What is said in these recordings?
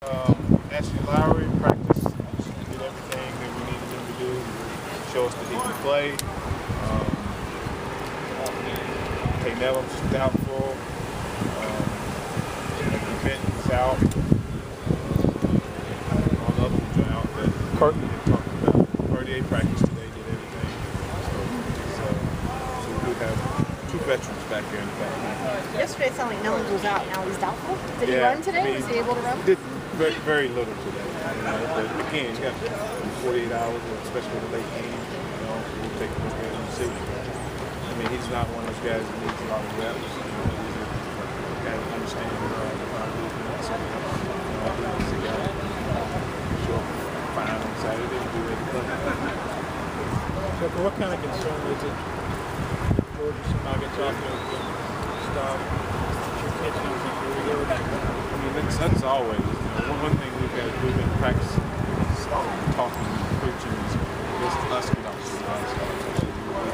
Ashley Lowry practice, did everything that we needed him to do, show us that he can play. Tate Nelim's doubtful. Benton's out. All the other ones are out that we talked about. Cartier practice today, did everything. So we do have two veterans back there in the back. Yesterday it sounded like Nellens was out. Now he's doubtful. Did he run today? Was he able to run? Did very little today. But again, you got 48 hours, especially the late game. We'll take a look at him and see. I mean, he's not one of those guys that needs a lot of reps. He's a guy that understands the movement. So, he's a guy that show up fine on Saturday and be ready to play. So, what kind of concern is it? Georgia somehow gets off the stop. Your kids don't think you're really good. I mean, that's always. One thing we've been practicing, talking, preaching is just us get off the fast start.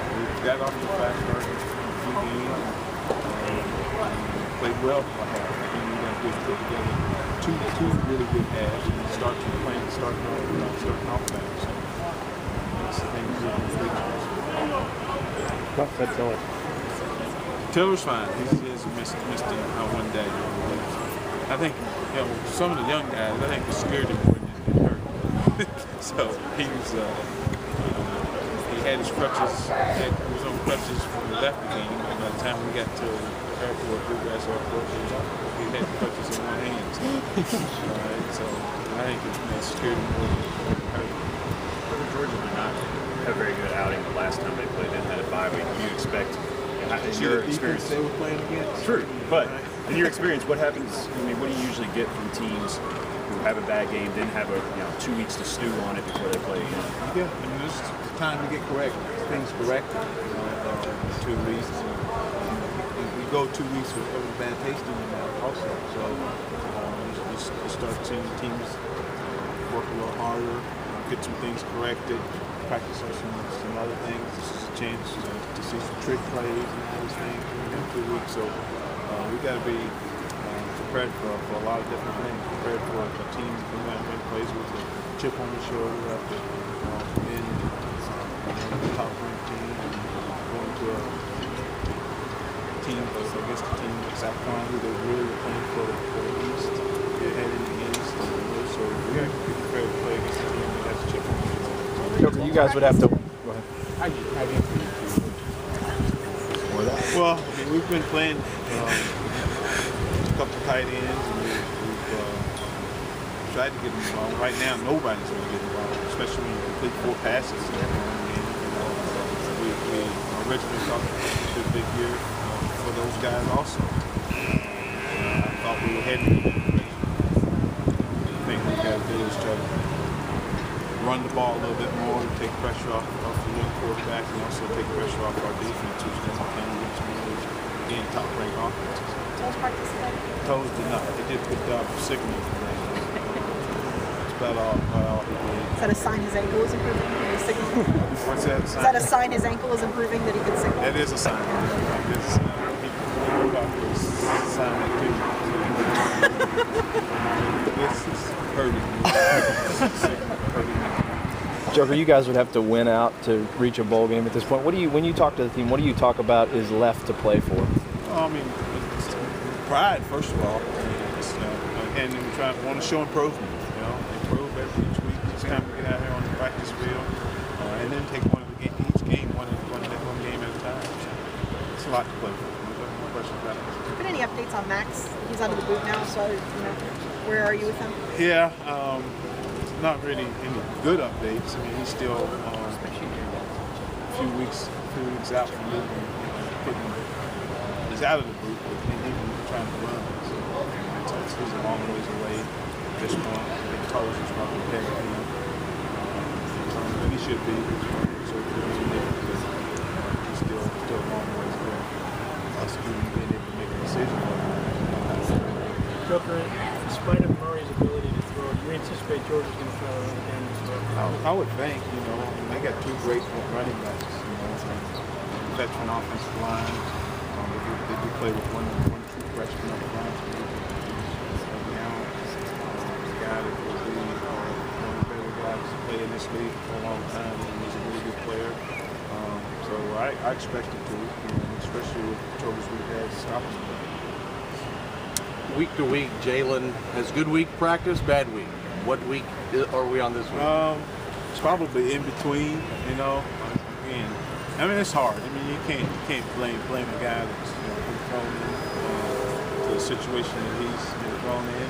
We got off the fast start in a few games and played well for half. We got to put together two really good halves and start off back. So that's the thing we're doing. What's that Tiller? Tiller's fine. He has missed one day. I think some of the young guys, I think, were scared him more than getting hurt. So he had his crutches. He was on crutches from the left game. And by the time we got to the airport, Bluegrass Airport, he had the crutches in one hand. So I think it scared him more than getting hurt. Georgia did not have a very good outing the last time they played. They had a bye week. You expect, in your experience, they were playing against. True, but in your experience, what happens? I mean, what do you usually get from teams who have a bad game, then have 2 weeks to stew on it before they play again? Yeah, I mean, this is the time to get things corrected. 2 weeks. We go 2 weeks with a bad taste in the mouth also. So you start seeing the teams work a little harder, get some things corrected, practice on some other things. This is a chance to see some trick plays and all these things in 2 weeks. So we got to be prepared for a lot of different things. Prepared for a team that plays with a chip on the shoulder after being a top-ranked team and going to a team, I guess the team like South Carolina, who they really were playing for the East. They're heading in the East. So we got to be prepared to play against a team that has a chip on the shoulder. Joker, you guys would have to. Go ahead. Well, I mean, we've been playing a couple of tight ends, and we've tried to get them involved. Right now, nobody's going to get involved, especially when you complete 4 passes in every one game. We originally thought it was a big year for those guys also. I thought we were heading in that direction. The thing we got to do is try to run the ball a little bit more, take pressure off the young quarterback, and also take pressure off our defense, who's going to play against one of those, again, top-ranked offenses. Toes practice today? Toes did not. They did a good job of signaling today. That's about all he did. Is that a sign his ankle is improving? What's that? Is that a sign his ankle is improving that he can signal? That is a sign. It's a sign that too. This is hurting. Joker, you guys would have to win out to reach a bowl game at this point. When you talk to the team, what do you talk about is left to play for? I mean, it's pride, first of all, and we want to show improvement. Improve each week. Each time we get out here on the practice field, and then take each game one game at a time. So it's a lot to play for. No question about it. Been any updates on Max? He's out of the boot now, so where are you with him? Yeah. Not really any good updates. I mean, he's still a few weeks out from moving. He's out of the group, but he's trying to run. So he's a long ways away at this point. I think Toes is probably ahead of him. And he should be. So he's still a long ways away. Us being able to make a decision. Joker, in spite of Murray's ability to throw, do you anticipate Georgia's going to throw it again as well? I would think, they got 2 great running backs, veteran offensive line. They do play with one true freshman up front. Now, this league for a long time, and he's a really good player. So I expect him to, especially with the troubles we've had stopping him. Week to week, Jalen has good week practice, bad week. What week are we on this week? It's probably in between, Again, I mean, it's hard. I mean, you can't blame a guy that's been thrown in to the situation that he's been thrown in.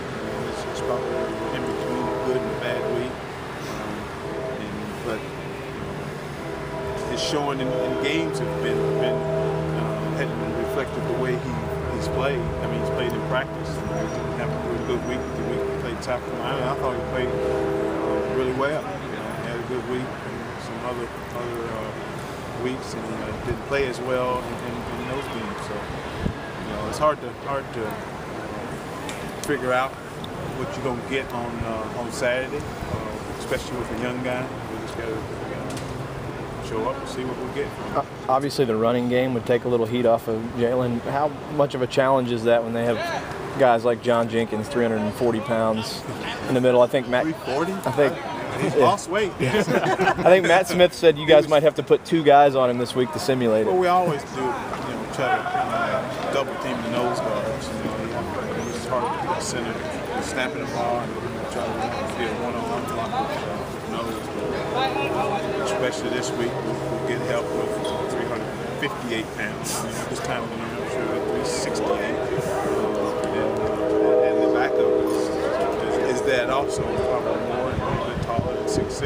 It's probably in between a good and a bad week. But his showing in games have hadn't reflected the way he's played. I mean, he's played in practice. He didn't have a really good week. The week he played South Carolina, I thought he played really well. He had a good week, and some other weeks, and didn't play as well in those games. So, it's hard to figure out what you're gonna get on Saturday, especially with a young guy. We just gotta show up and see what we get. Obviously, the running game would take a little heat off of Jalen. How much of a challenge is that when they have guys like John Jenkins, 340 pounds, in the middle? I think Matt. 340. I think. He's lost weight. I think Matt Smith said you guys might have to put 2 guys on him this week to simulate it. Well, we always do, try to double team the nose guards. It's hard to get the center snapping the ball and try to get a one-on-one block with nose. Especially this week, we'll get help with 358 pounds. This time of the year, I'm sure at 368. And the backup is that also probably more and a little bit taller than 6'6".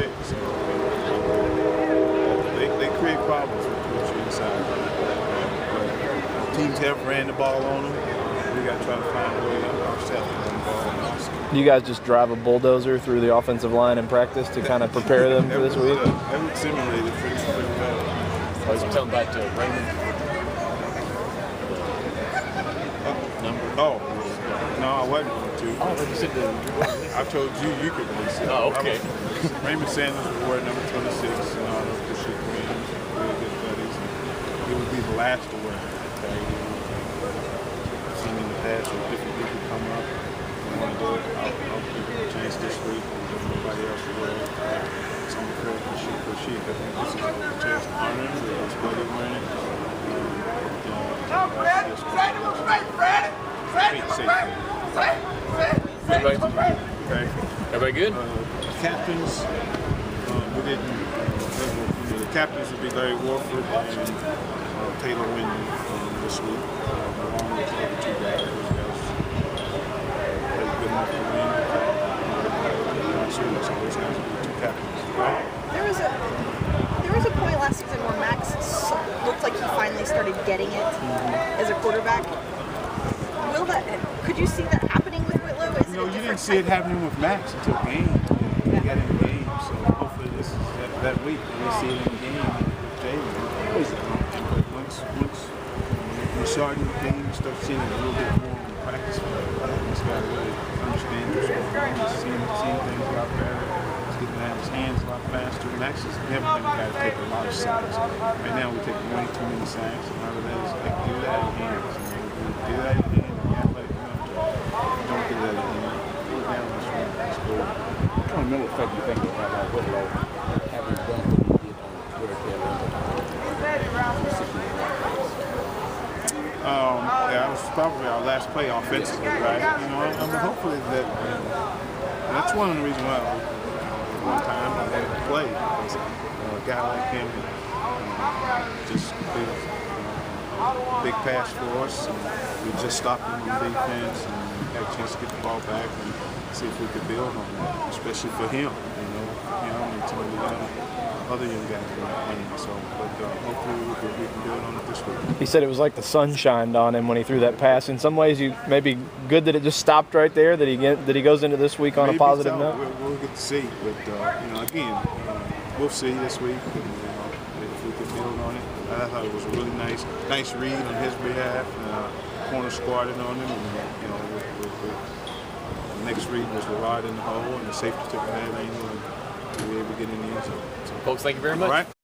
They create problems with you inside. But teams have ran the ball on them. We got to try to find a way ourselves to run the ball on us. Do you guys just drive a bulldozer through the offensive line in practice to kind of prepare them for this week? That would simulate it pretty well. I was telling back to Raymond. Oh, no, I wasn't going to. Oh, like you said, I told you could release it. Oh, okay. Raymond Sanders would wear number 26, and all those good shit Williams, really good buddies. He would be the last to wear it. I've seen in the past with different people come up and want to do it. I'll give him a chance this week, and nobody else will wear it. It's on the court for sheet for sheet. I think this is a chance to honor him, but it's buddy wearing it. Everybody good? Captains, we didn't. The captains would be Larry Warford and Taylor Wyndham this week, along with the other 2 guys. Played good enough to win. So those guys will be 2 captains. Right? There was a point last season where Max looked like he finally started getting it as a quarterback. Could you see that happening with Whitlow? You didn't see it happening with Max until game. He got in the game, so hopefully this is that week. We see it in the game with Jalen. But once we start in the game, you start seeing it a little bit more in the practice field. This guy really understands what's going on. He's seeing things a lot better. He's getting out of his hands a lot faster. Max has never been a guy to take a lot of sacks. Right now we take way too many sacks. A lot of that is like, do that in your hands. Do that in your hands. Don't get that in. Put it down this one. That's good. What kind of mental effect do you think will have on Whitlow having done what he did on Twitter that was probably our last play offensively, right? I'm hopefully that that's one of the reasons why one time I wanted to play. Because a guy like him just did a big pass for us, and we just stopped him on defense and had a chance to get the ball back and see if we could build on that, especially for him. And some of the other young guys playing. So, but hopefully we can build on it this week. He said it was like the sun shined on him when he threw that pass. In some ways, you maybe good that it just stopped right there. That he goes into this week on a positive note. We'll get to see, but again, we'll see this week. And, if we can build on it. I thought it was a really nice read on his behalf. Corner squatted on him, and the next read was the rod in the hole, and the safety took that angle, and we were able to get in the end zone. Folks, thank you very much. All right.